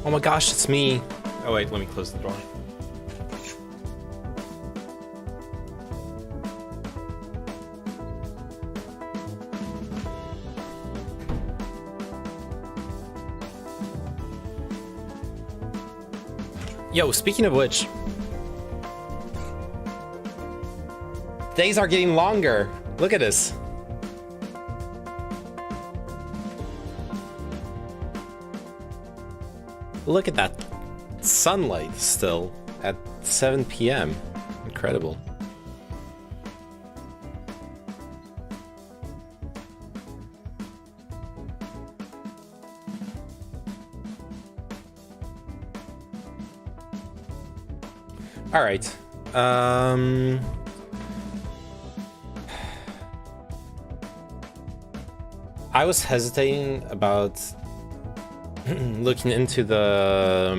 Oh my gosh, it's me. Oh wait, let me close the door. Yo, speaking of which, days are getting longer. Look at this. Look at that sunlight still at 7 p.m. Incredible. All right. I was hesitating about looking into the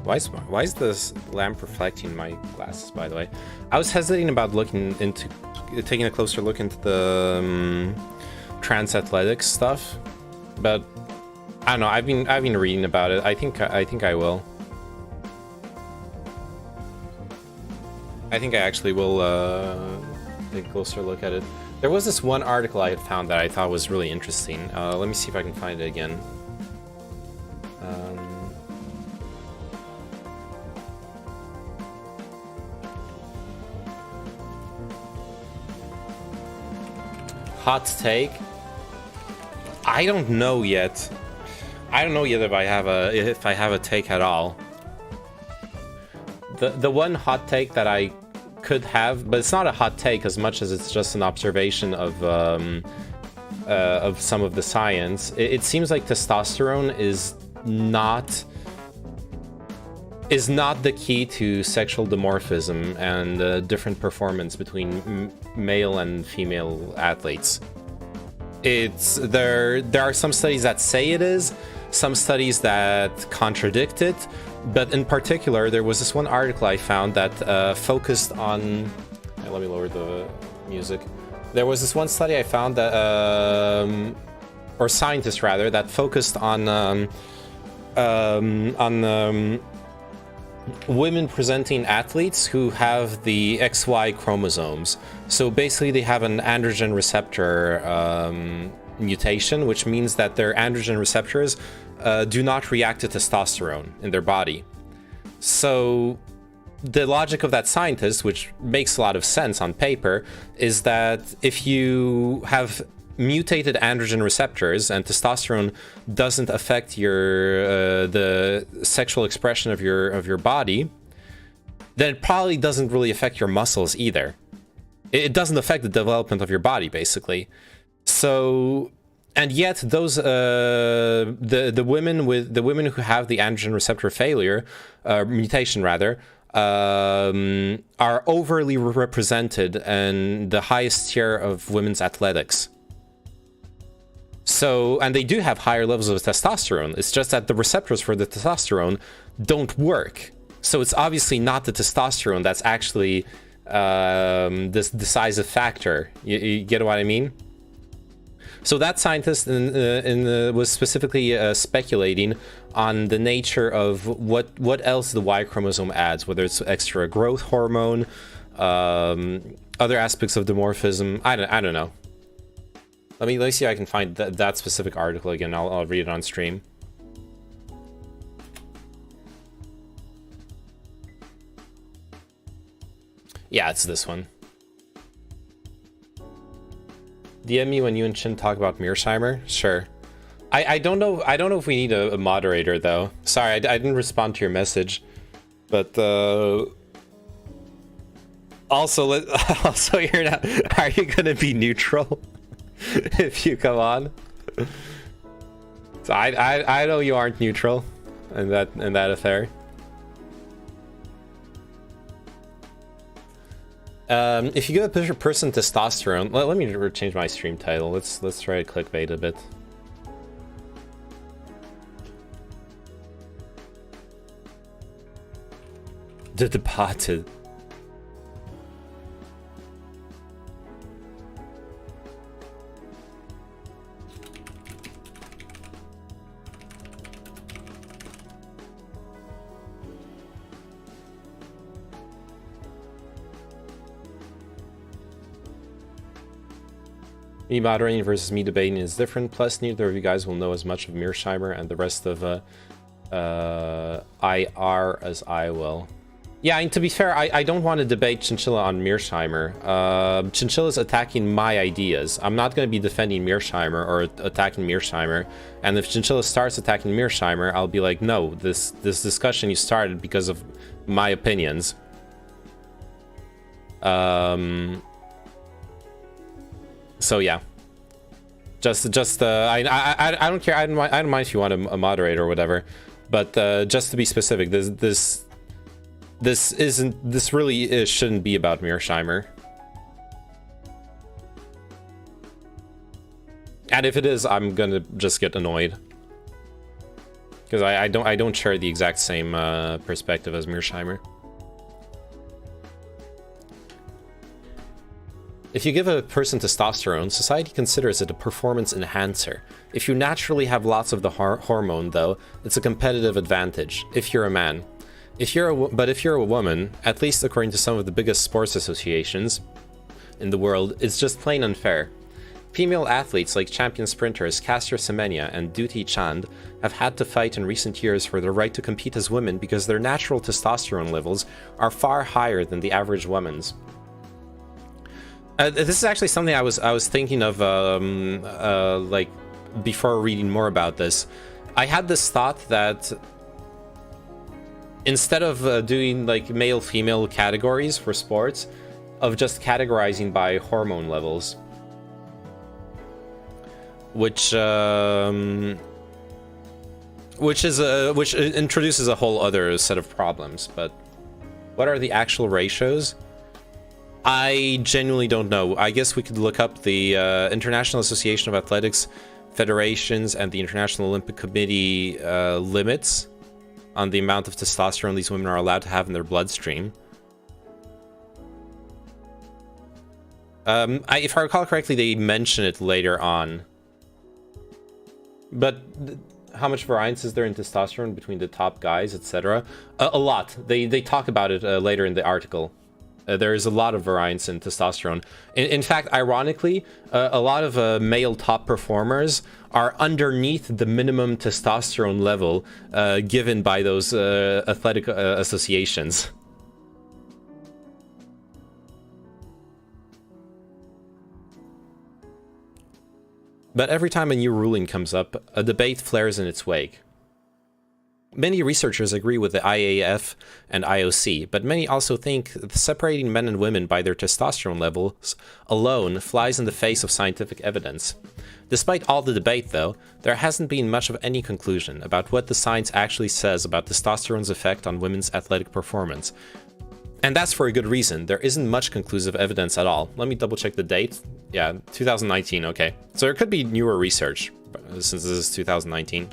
why is this lamp reflecting my glasses, by the way? I was hesitating about taking a closer look into the trans athletics stuff, but I don't know. I've been reading about it. I think I will. I think I actually will take a closer look at it. There was this one article I had found that I thought was really interesting. Let me see if I can find it again. Hot take. I don't know yet. I don't know yet if I have a take at all. The one hot take that I could have, but it's not a hot take as much as it's just an observation of some of the science. It seems like testosterone is not the key to sexual dimorphism and different performance between male and female athletes. There are some studies that say it is, some studies that contradict it. But in particular, there was this one article I found that focused on... let me lower the music. There was this one study I found that... or scientists, rather, that focused on women presenting athletes who have the XY chromosomes. So basically, they have an androgen receptor mutation, which means that their androgen receptors do not react to testosterone in their body. So the logic of that scientist, which makes a lot of sense on paper, is that if you have mutated androgen receptors and testosterone doesn't affect your the sexual expression of your body, then it probably doesn't really affect your muscles either. It doesn't affect the development of your body, basically. So, and yet those the women who have the androgen receptor failure mutation rather are overly represented in the highest tier of women's athletics. So, and they do have higher levels of testosterone. It's just that the receptors for the testosterone don't work. So it's obviously not the testosterone that's actually this decisive factor. You get what I mean? So that scientist was specifically speculating on the nature of what else the Y chromosome adds, whether it's extra growth hormone, other aspects of dimorphism. I don't know. Let me see if I can find that specific article again. I'll read it on stream. Yeah, it's this one. DM me when you and Chin talk about Mearsheimer. Sure. I don't know. I don't know if we need a moderator though. Sorry, I didn't respond to your message. But also you're not. Are you gonna be neutral if you come on? So I know you aren't neutral in that affair. If you give a person testosterone, let me change my stream title. Let's try to clickbait a bit. The Departed. Me moderating versus me debating is different, plus neither of you guys will know as much of Mearsheimer and the rest of IR as I will. Yeah, and to be fair, I don't want to debate Chinchilla on Mearsheimer. Chinchilla's attacking my ideas. I'm not going to be defending Mearsheimer or attacking Mearsheimer. And if Chinchilla starts attacking Mearsheimer, I'll be like, no, this discussion you started because of my opinions. So yeah, I don't care. I don't mind if you want a moderator or whatever, but just to be specific, this really shouldn't be about Mearsheimer. And if it is, I'm gonna just get annoyed because I don't share the exact same perspective as Mearsheimer. If you give a person testosterone, society considers it a performance enhancer. If you naturally have lots of the hormone, though, it's a competitive advantage, if you're a man. But if you're a woman, at least according to some of the biggest sports associations in the world, it's just plain unfair. Female athletes like champion sprinters Caster Semenya and Duty Chand have had to fight in recent years for their right to compete as women because their natural testosterone levels are far higher than the average woman's. This is actually something I was thinking of, like, before reading more about this. I had this thought that instead of doing like male-female categories for sports, of just categorizing by hormone levels, which introduces a whole other set of problems. But what are the actual ratios? I genuinely don't know. I guess we could look up the International Association of Athletics Federations and the International Olympic Committee limits on the amount of testosterone these women are allowed to have in their bloodstream. If I recall correctly, they mention it later on. But how much variance is there in testosterone between the top guys, etc.? A lot. They talk about it later in the article. There is a lot of variance in testosterone. In fact, ironically, a lot of male top performers are underneath the minimum testosterone level given by those athletic associations. But every time a new ruling comes up, a debate flares in its wake. Many researchers agree with the IAF and IOC, but many also think that separating men and women by their testosterone levels alone flies in the face of scientific evidence. Despite all the debate, though, there hasn't been much of any conclusion about what the science actually says about testosterone's effect on women's athletic performance. And that's for a good reason. There isn't much conclusive evidence at all. Let me double check the date. Yeah, 2019, okay. So there could be newer research, since this is 2019.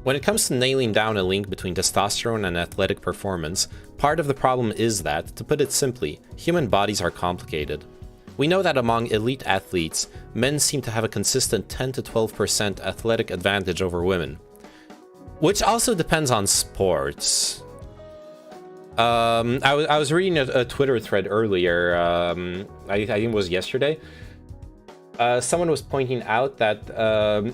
When it comes to nailing down a link between testosterone and athletic performance, part of the problem is that, to put it simply, human bodies are complicated. We know that among elite athletes, men seem to have a consistent 10 to 12% athletic advantage over women. Which also depends on sports. I was reading a Twitter thread earlier, I think it was yesterday. Someone was pointing out that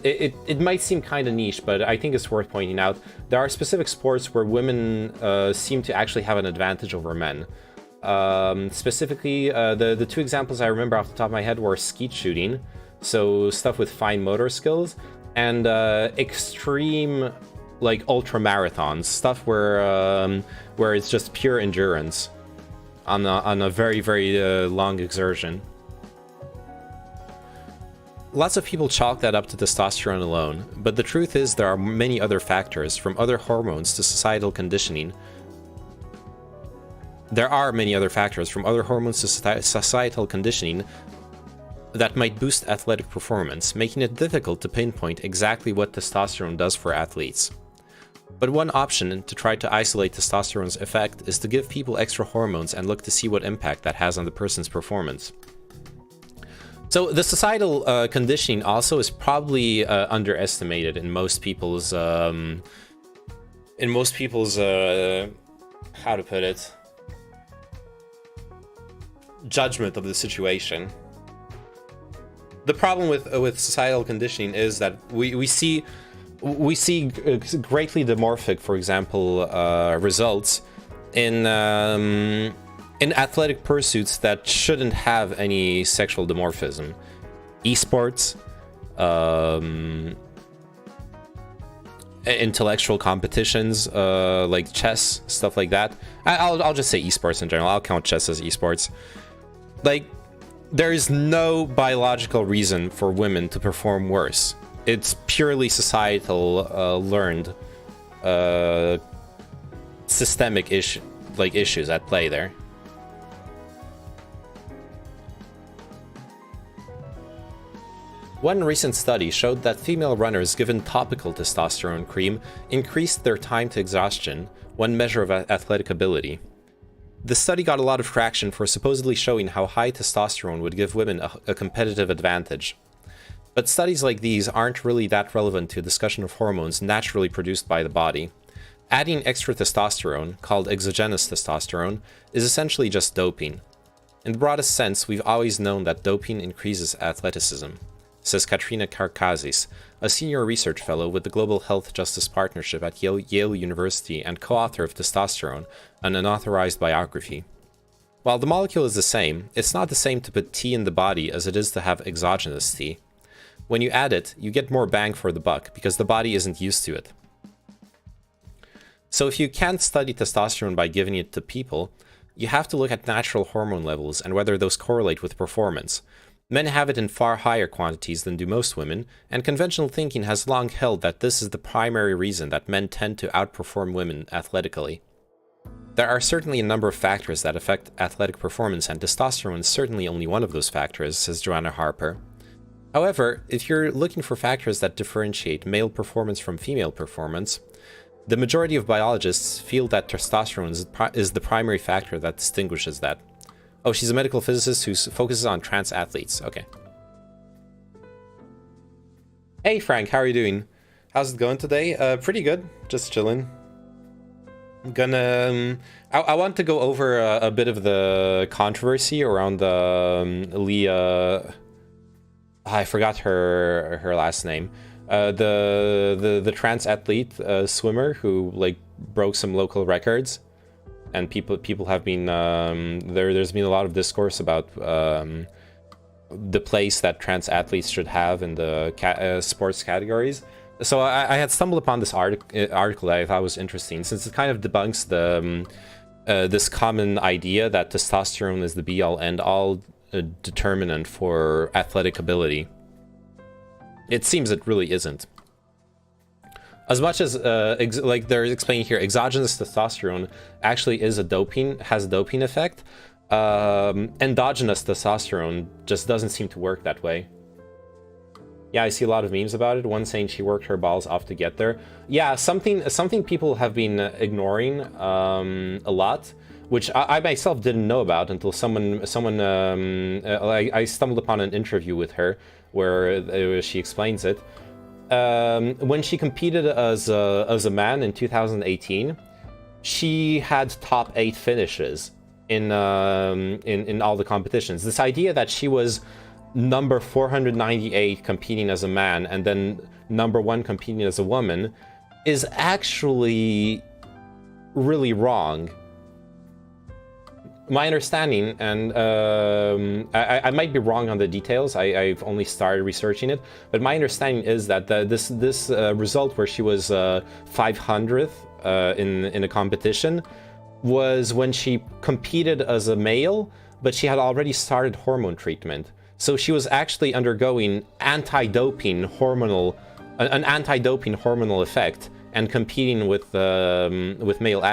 it might seem kind of niche, but I think it's worth pointing out. There are specific sports where women seem to actually have an advantage over men. Specifically, the two examples I remember off the top of my head were skeet shooting, so stuff with fine motor skills, and extreme, like, ultra marathons, stuff where it's just pure endurance on a very, very long exertion. Lots of people chalk that up to testosterone alone, but the truth is there are many other factors, from other hormones to societal conditioning. There are many other factors, from other hormones to societal conditioning, that might boost athletic performance, making it difficult to pinpoint exactly what testosterone does for athletes. But one option to try to isolate testosterone's effect is to give people extra hormones and look to see what impact that has on the person's performance. So the societal conditioning also is probably underestimated in most people's how to put it, judgment of the situation. The problem with societal conditioning is that we see greatly dimorphic, for example, results in athletic pursuits that shouldn't have any sexual dimorphism. Esports, intellectual competitions, like chess, stuff like that. I'll just say esports in general. I'll count chess as esports. Like, there is no biological reason for women to perform worse. It's purely societal, learned, systemic issues at play there. One recent study showed that female runners given topical testosterone cream increased their time to exhaustion, one measure of athletic ability. The study got a lot of traction for supposedly showing how high testosterone would give women a competitive advantage. But studies like these aren't really that relevant to a discussion of hormones naturally produced by the body. Adding extra testosterone, called exogenous testosterone, is essentially just doping. In the broadest sense, we've always known that doping increases athleticism, says Katrina Karkazis, a senior research fellow with the Global Health Justice Partnership at Yale University and co-author of Testosterone, an unauthorized biography. While the molecule is the same, it's not the same to put T in the body as it is to have exogenous T. When you add it, you get more bang for the buck because the body isn't used to it. So if you can't study testosterone by giving it to people, you have to look at natural hormone levels and whether those correlate with performance. Men have it in far higher quantities than do most women, and conventional thinking has long held that this is the primary reason that men tend to outperform women athletically. There are certainly a number of factors that affect athletic performance, and testosterone is certainly only one of those factors, says Joanna Harper. However, if you're looking for factors that differentiate male performance from female performance, the majority of biologists feel that testosterone is the primary factor that distinguishes that. Oh, she's a medical physicist who focuses on trans athletes. Okay. Hey, Frank, how are you doing? How's it going today? Pretty good. Just chilling. I'm gonna... I want to go over a bit of the controversy around the Leah... I forgot her last name. The trans athlete swimmer who like broke some local records. And people have been there's been a lot of discourse about the place that trans athletes should have in the sports categories. So I had stumbled upon this article that I thought was interesting, since it kind of debunks the this common idea that testosterone is the be-all end-all determinant for athletic ability. It seems it really isn't. As much as, like they're explaining here, exogenous testosterone actually is has a doping effect. Endogenous testosterone just doesn't seem to work that way. Yeah, I see a lot of memes about it. One saying she worked her balls off to get there. Yeah, something people have been ignoring a lot, which I myself didn't know about until I stumbled upon an interview with her where she explains it. When she competed as a man in 2018, she had top 8 finishes in all the competitions. This idea that she was number 498 competing as a man and then number 1 competing as a woman is actually really wrong. My understanding, and I might be wrong on the details, I've only started researching it, but my understanding is that this result where she was 500th in a competition was when she competed as a male, but she had already started hormone treatment. So she was actually undergoing an anti-doping hormonal effect and competing with male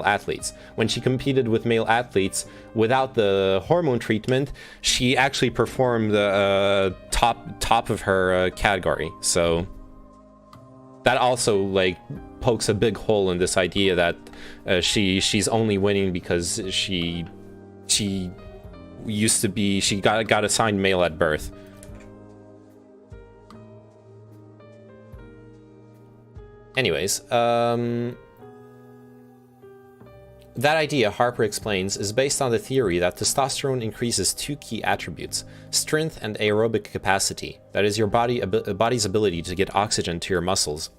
athletes. When she competed with male athletes without the hormone treatment, she actually performed the top of her category. So that also like pokes a big hole in this idea that she's only winning because she used to be, she got assigned male at birth. Anyways, That idea, Harper explains, is based on the theory that testosterone increases two key attributes: strength and aerobic capacity, that is, your body's ability to get oxygen to your muscles.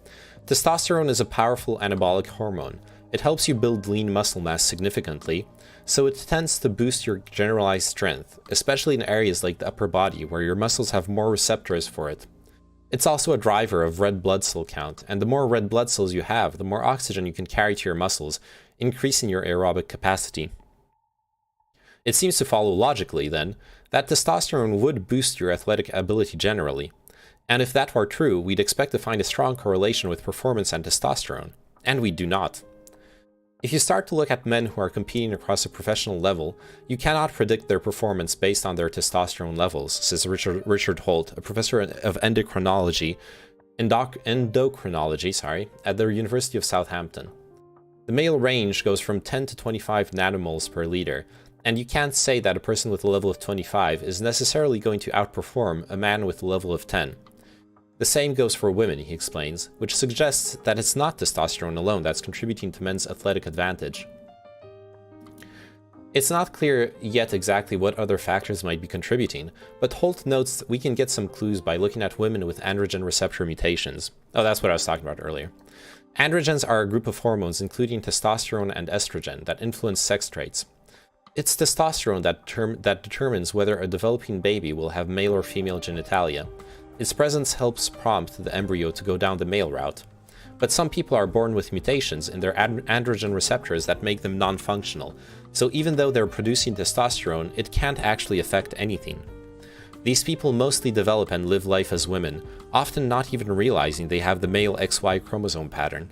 Testosterone is a powerful anabolic hormone. It helps you build lean muscle mass significantly, so it tends to boost your generalized strength, especially in areas like the upper body where your muscles have more receptors for it. It's also a driver of red blood cell count, and the more red blood cells you have, the more oxygen you can carry to your muscles, increasing your aerobic capacity. It seems to follow logically, then, that testosterone would boost your athletic ability generally. And if that were true, we'd expect to find a strong correlation with performance and testosterone. And we do not. If you start to look at men who are competing across a professional level, you cannot predict their performance based on their testosterone levels, says Richard Holt, a professor of endocrinology at the University of Southampton. The male range goes from 10 to 25 nanomoles per liter, and you can't say that a person with a level of 25 is necessarily going to outperform a man with a level of 10. The same goes for women, he explains, which suggests that it's not testosterone alone that's contributing to men's athletic advantage. It's not clear yet exactly what other factors might be contributing, but Holt notes that we can get some clues by looking at women with androgen receptor mutations. Oh, that's what I was talking about earlier. Androgens are a group of hormones including testosterone and estrogen that influence sex traits. It's testosterone that determines whether a developing baby will have male or female genitalia. Its presence helps prompt the embryo to go down the male route. But some people are born with mutations in their androgen receptors that make them non-functional, so even though they're producing testosterone, it can't actually affect anything. These people mostly develop and live life as women, often not even realizing they have the male XY chromosome pattern.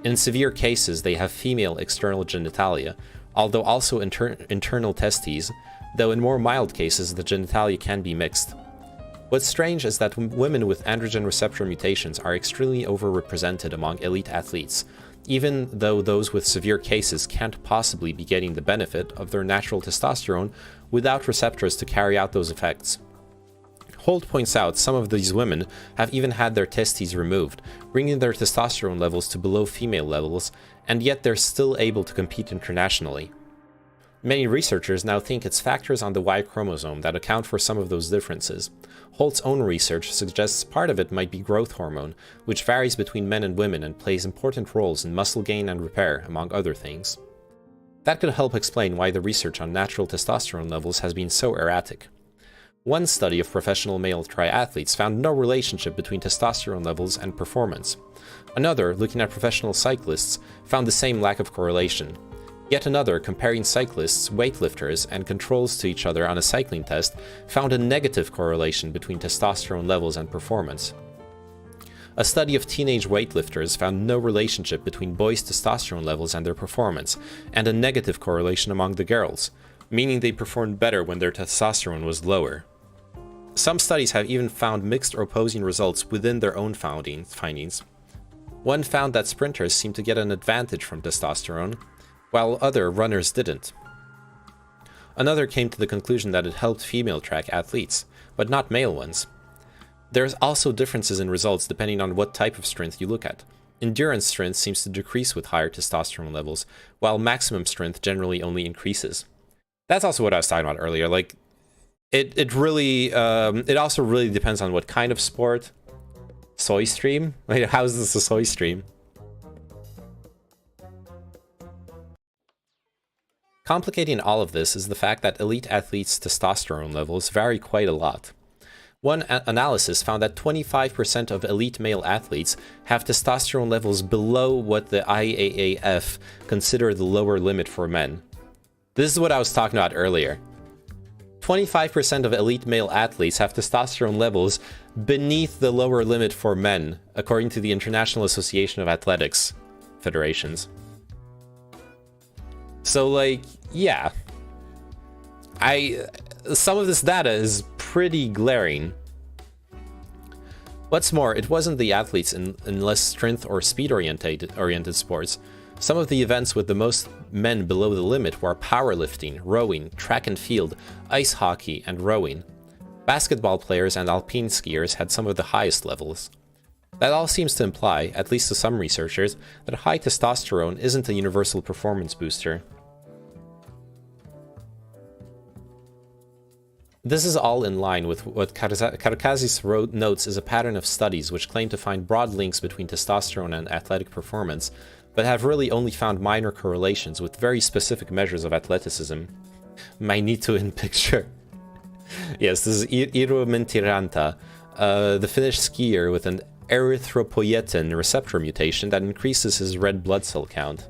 In severe cases, they have female external genitalia, although also internal testes, though in more mild cases the genitalia can be mixed. What's strange is that women with androgen receptor mutations are extremely overrepresented among elite athletes, even though those with severe cases can't possibly be getting the benefit of their natural testosterone without receptors to carry out those effects. Holt points out some of these women have even had their testes removed, bringing their testosterone levels to below female levels, and yet they're still able to compete internationally. Many researchers now think it's factors on the Y chromosome that account for some of those differences. Holt's own research suggests part of it might be growth hormone, which varies between men and women and plays important roles in muscle gain and repair, among other things. That could help explain why the research on natural testosterone levels has been so erratic. One study of professional male triathletes found no relationship between testosterone levels and performance. Another, looking at professional cyclists, found the same lack of correlation. Yet another, comparing cyclists, weightlifters, and controls to each other on a cycling test, found a negative correlation between testosterone levels and performance. A study of teenage weightlifters found no relationship between boys' testosterone levels and their performance, and a negative correlation among the girls, meaning they performed better when their testosterone was lower. Some studies have even found mixed or opposing results within their own findings. One found that sprinters seemed to get an advantage from testosterone, while other runners didn't. Another came to the conclusion that it helped female track athletes, but not male ones. There's also differences in results depending on what type of strength you look at. Endurance strength seems to decrease with higher testosterone levels, while maximum strength generally only increases. That's also what I was talking about earlier. Like, it also really depends on what kind of sport. Soy stream? Wait, how is this a soy stream? Complicating all of this is the fact that elite athletes' testosterone levels vary quite a lot. One analysis found that 25% of elite male athletes have testosterone levels below what the IAAF consider the lower limit for men. This is what I was talking about earlier. 25% of elite male athletes have testosterone levels beneath the lower limit for men, according to the International Association of Athletics Federations. So, like, yeah. Some of this data is pretty glaring. What's more, it wasn't the athletes in less strength or speed-oriented sports. Some of the events with the most men below the limit were powerlifting, rowing, track and field, ice hockey, and rowing. Basketball players and alpine skiers had some of the highest levels. That all seems to imply, at least to some researchers, that high testosterone isn't a universal performance booster. This is all in line with what Karkazis notes is a pattern of studies which claim to find broad links between testosterone and athletic performance, but have really only found minor correlations with very specific measures of athleticism. Mainito in picture. Yes, this is Iro Mentiranta, the Finnish skier with an erythropoietin receptor mutation that increases his red blood cell count.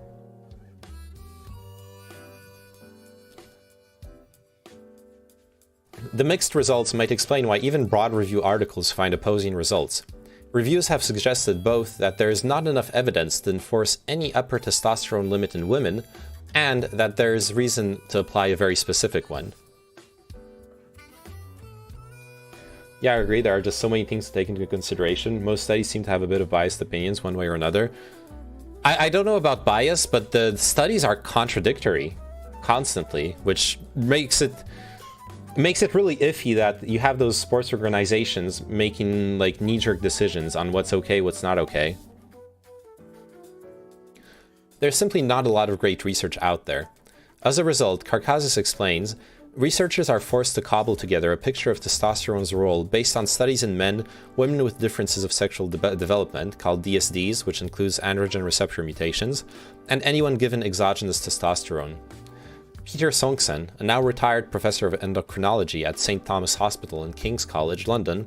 The mixed results might explain why even broad review articles find opposing results. Reviews have suggested both that there is not enough evidence to enforce any upper testosterone limit in women, and that there is reason to apply a very specific one. Yeah, I agree, there are just so many things to take into consideration. Most studies seem to have a bit of biased opinions one way or another. I don't know about bias, but the studies are contradictory constantly, which makes it really iffy that you have those sports organizations making like knee-jerk decisions on what's okay, what's not okay. There's simply not a lot of great research out there. As a result, Karkazis explains, researchers are forced to cobble together a picture of testosterone's role based on studies in men, women with differences of sexual development, called DSDs, which includes androgen receptor mutations, and anyone given exogenous testosterone. Peter Sonksen, a now retired professor of endocrinology at St. Thomas Hospital and King's College, London,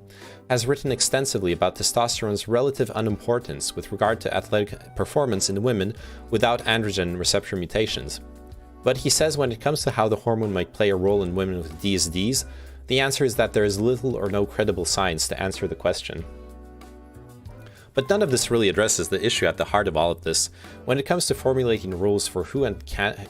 has written extensively about testosterone's relative unimportance with regard to athletic performance in women without androgen receptor mutations. But he says when it comes to how the hormone might play a role in women with DSDs, the answer is that there is little or no credible science to answer the question. But none of this really addresses the issue at the heart of all of this. When it comes to formulating rules for who and can...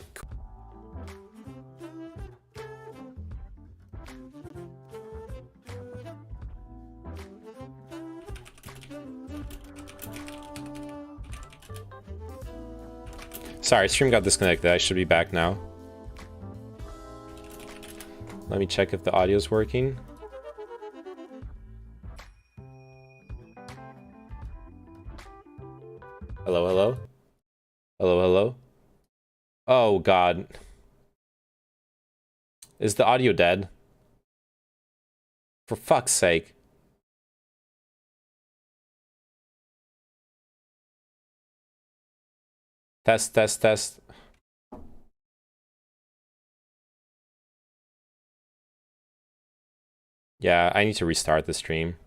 Sorry, stream got disconnected. I should be back now. Let me check if the audio's working. Hello, hello? Hello, hello? Oh, God. Is the audio dead? For fuck's sake. Test, test, test. Yeah, I need to restart the stream.